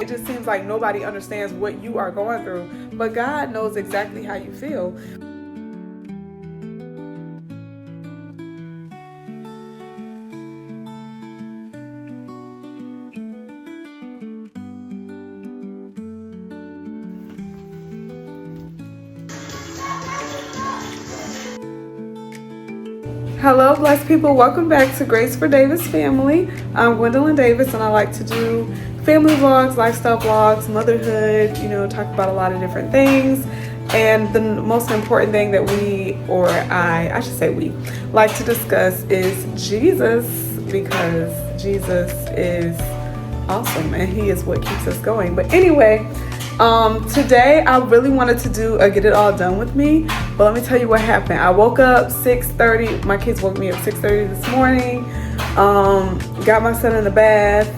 It just seems like nobody understands what you are going through, but God knows exactly how you feel. Hello, blessed people. Welcome back to Grace for Davis Family. I'm Gwendolyn Davis, and I like to do family vlogs, lifestyle vlogs, motherhood, talk about a lot of different things. And the most important thing that I should say we, like to discuss is Jesus, because Jesus is awesome and he is what keeps us going. But anyway, today I really wanted to do a get it all done with me, but let me tell you what happened. I woke up 6:30. My kids woke me up 6:30 this morning. Got my son in the bath.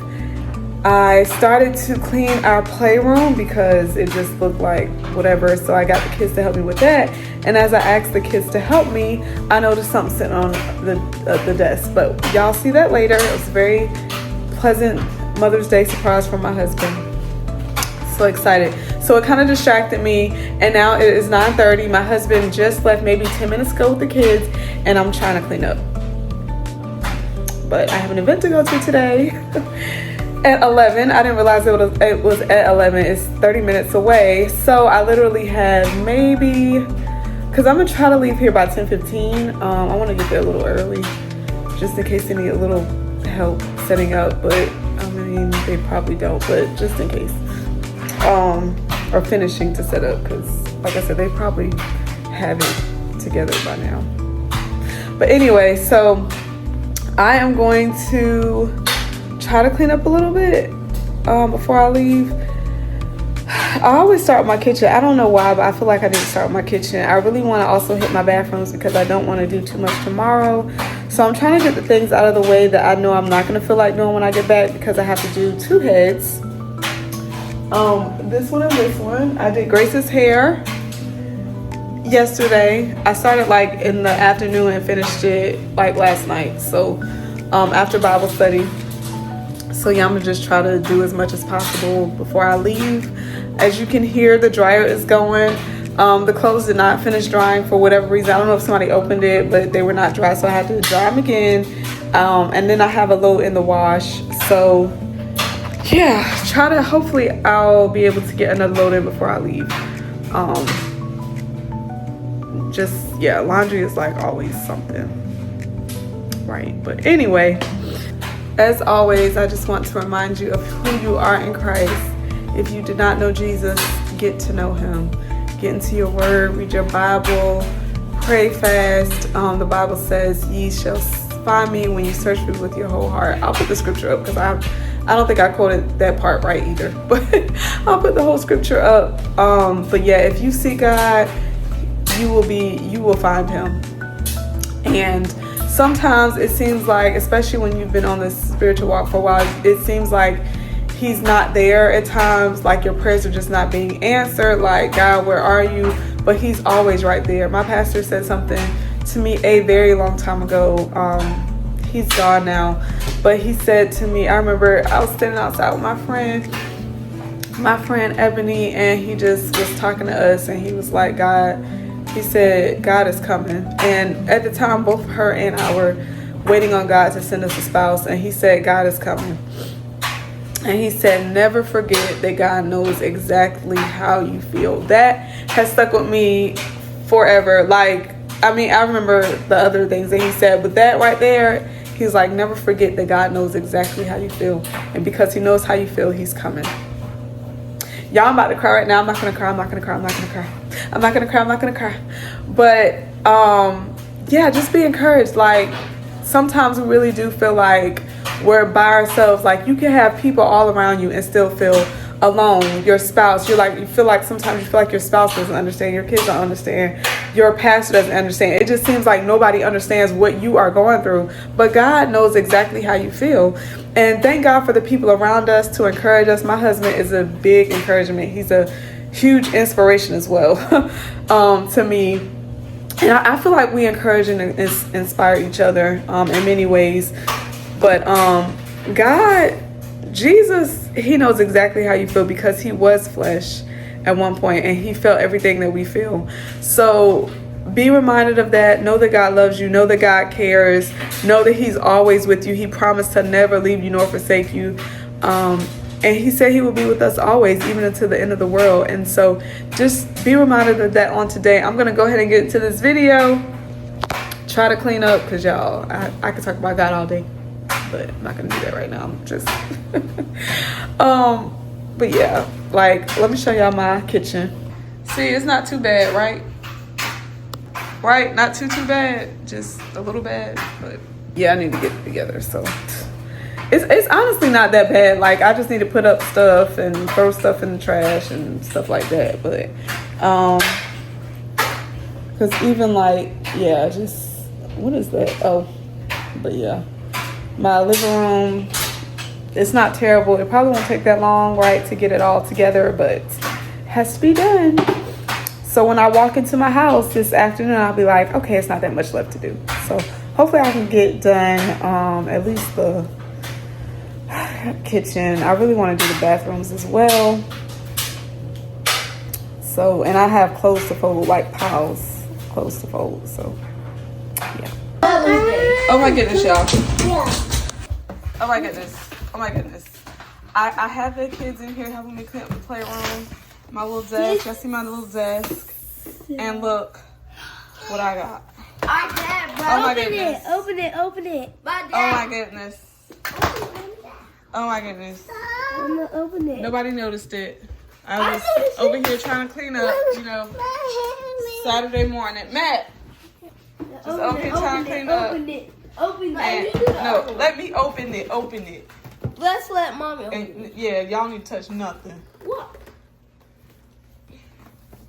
I started to clean our playroom because it just looked like whatever, so I got the kids to help me with that. And as I asked the kids to help me, I noticed something sitting on the desk, but y'all see that later. It was a very pleasant Mother's Day surprise from my husband. So excited. So it kind of distracted me, and now it is 9:30. My husband just left maybe 10 minutes ago with the kids, and I'm trying to clean up. But I have an event to go to today at 11. I didn't realize it was at 11. It's 30 minutes away. So I literally have maybe, because I'm going to try to leave here by 10:15. I want to get there a little early, just in case they need a little help setting up. But I mean, they probably don't, but just in case. Or finishing to set up, because like I said, they probably have it together by now. But anyway, so I am going to try to clean up a little bit before I leave. I always start with my kitchen. I don't know why, but I feel like I need to start with my kitchen. I really want to also hit my bathrooms because I don't want to do too much tomorrow. So I'm trying to get the things out of the way that I know I'm not going to feel like doing when I get back, because I have to do two heads. This one and this one. I did Grace's hair yesterday. I started like in the afternoon and finished it like last night. So after Bible study. So yeah, I'm gonna just try to do as much as possible before I leave. As you can hear, the dryer is going. The clothes did not finish drying for whatever reason. I don't know if somebody opened it, but they were not dry, so I had to dry them again. And then I have a load in the wash. So yeah, hopefully I'll be able to get another load in before I leave. Laundry is like always something, right? But anyway, as always, I just want to remind you of who you are in Christ. If you did not know Jesus, get to know him. Get into your word, read your Bible, pray fast. The Bible says, ye shall find me when you search me with your whole heart. I'll put the scripture up because I don't think I quoted that part right either, but I'll put the whole scripture up. But yeah, if you seek God, you will find him. And sometimes it seems like, especially when you've been on this spiritual walk for a while, it seems like he's not there at times, like your prayers are just not being answered, like, God, where are you? But he's always right there. My pastor said something to me a very long time ago. He's gone now, but he said to me, I remember I was standing outside with my friend Ebony, and he just was talking to us, and he was like, he said, God is coming. And at the time, both her and I were waiting on God to send us a spouse, and he said, God is coming. And he said, never forget that God knows exactly how you feel. That has stuck with me forever. Like, I mean, I remember the other things that he said, but that right there, he's like, never forget that God knows exactly how you feel. And because he knows how you feel, he's coming. Y'all, I'm about to cry right now. I'm not going to cry. But, yeah, just be encouraged. Like, sometimes we really do feel like we're by ourselves. Like, you can have people all around you and still feel alone. Your spouse, sometimes you feel like your spouse doesn't understand, your kids don't understand, your pastor doesn't understand. It just seems like nobody understands what you are going through, but God knows exactly how you feel. And thank God for the people around us to encourage us. My husband is a big encouragement. He's a huge inspiration as well to me. And I feel like we encourage and inspire each other in many ways. But God Jesus, he knows exactly how you feel because he was flesh at one point and he felt everything that we feel. So be reminded of that. Know that God loves you. Know that God cares. Know that he's always with you. He promised to never leave you nor forsake you. And he said he will be with us always, even until the end of the world. And so just be reminded of that on today. I'm going to go ahead and get into this video. Try to clean up because y'all, I could talk about God all day, but I'm not going to do that right now. I'm just, but yeah, like, let me show y'all my kitchen. See, it's not too bad, right? Right? Not too bad. Just a little bad, but yeah, I need to get it together. So it's honestly not that bad. Like, I just need to put up stuff and throw stuff in the trash and stuff like that. But because even like, yeah, just, what is that? Oh, but yeah, my living room, it's not terrible. It probably won't take that long, right, to get it all together, but it has to be done. So when I walk into my house this afternoon, I'll be like, okay, it's not that much left to do. So hopefully I can get done at least the kitchen. I really want to do the bathrooms as well. So, and I have clothes to fold, like piles, clothes to fold. So, yeah. Oh my goodness, y'all. Oh my goodness. Oh my goodness. I have the kids in here helping me clean up the playroom. My little desk. I see my little desk. And look what I got. Oh my goodness. Open it. Oh my goodness. Oh my goodness. I'm gonna open it. Nobody noticed it. I was over here trying to clean up, you know, Saturday morning. Matt, just over here trying to clean up. Open And, it. no, let me open it. Let's let mommy open And it. yeah, y'all need to touch nothing. What?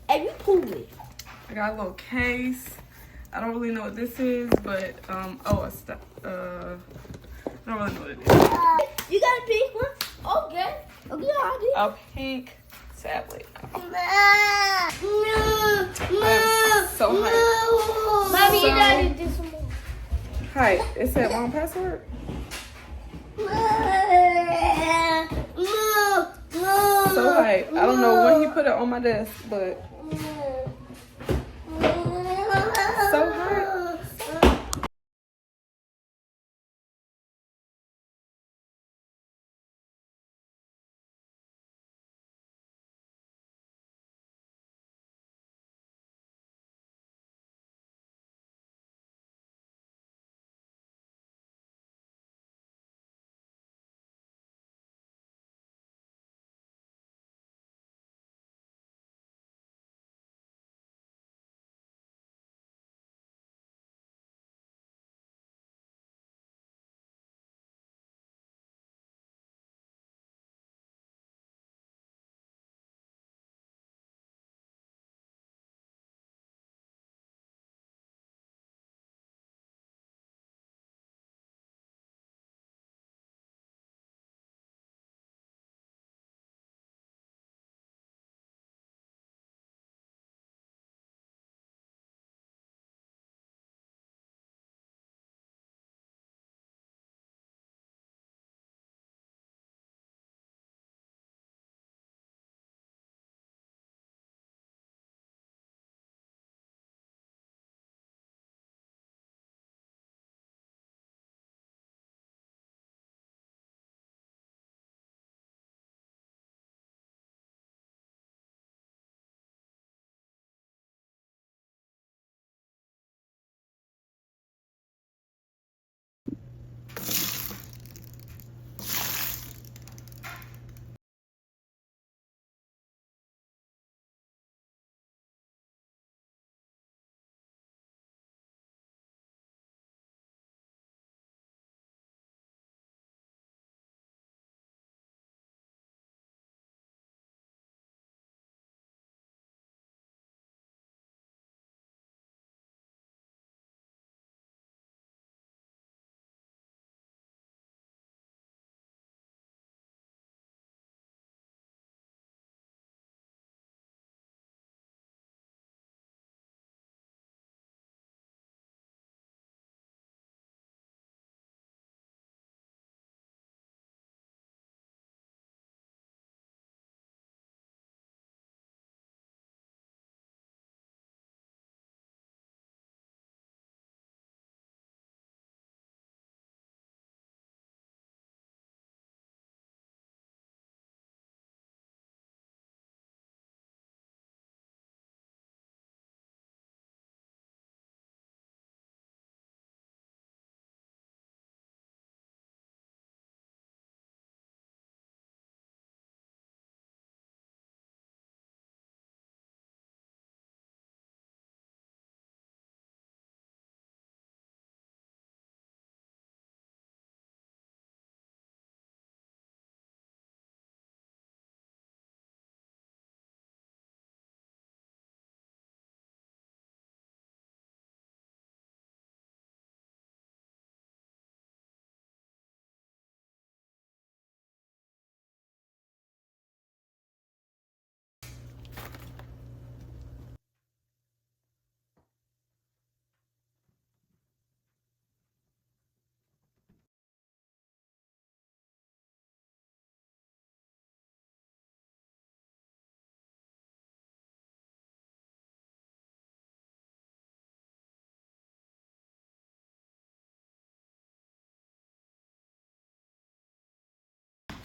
Hey, you pull it. I got a little case. I don't really know what this is, but I don't really know what it is. You got a pink one? Okay. Okay, I A pink tablet. did. I'm so hyped. Mommy, So- you gotta do some more. Hi, it said wrong password? So hyped. I don't know when he put it on my desk, but so hyped.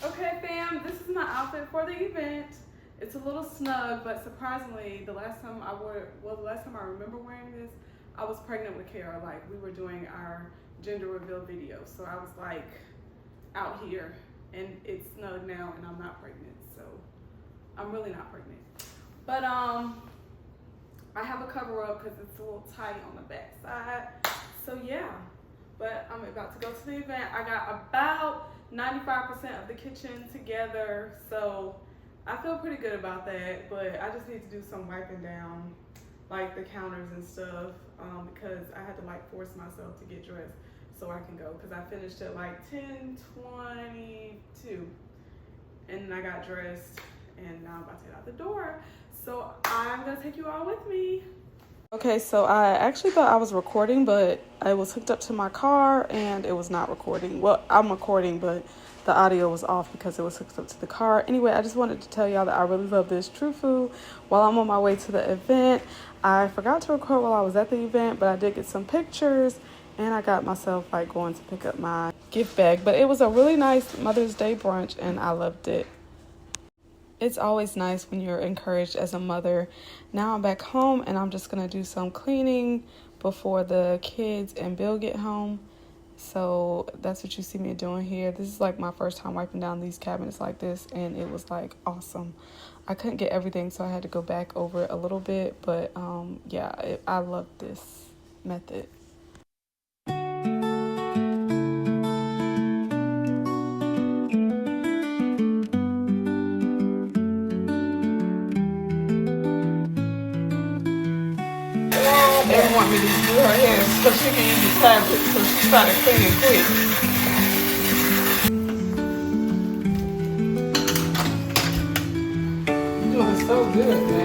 Okay, fam, this is my outfit for the event. It's a little snug, but surprisingly, the last time I remember wearing this, I was pregnant with Kara. Like, we were doing our gender reveal video, so I was like out here, and it's snug now, and I'm not pregnant, so I'm really not pregnant. But I have a cover up because it's a little tight on the back side. So yeah, but I'm about to go to the event. I got about 95% of the kitchen together, so I feel pretty good about that, but I just need to do some wiping down like the counters and stuff, because I had to like force myself to get dressed so I can go, because I finished at like 10:22 and I got dressed and now I'm about to get out the door. So I'm gonna take you all with me. Okay, so I actually thought I was recording, but I was hooked up to my car and it was not recording. Well, I'm recording, but the audio was off because it was hooked up to the car. Anyway, I just wanted to tell y'all that I really love this true food. While I'm on my way to the event, I forgot to record while I was at the event, but I did get some pictures and I got myself like going to pick up my gift bag. But it was a really nice Mother's Day brunch and I loved it. It's always nice when you're encouraged as a mother. Now I'm back home and I'm just going to do some cleaning before the kids and Bill get home. So that's what you see me doing here. This is like my first time wiping down these cabinets like this and it was like awesome. I couldn't get everything, so I had to go back over it a little bit. But yeah, I love this method. They want me to do her hair so she can use the tablet, so she started cleaning quick. You're doing so good, man.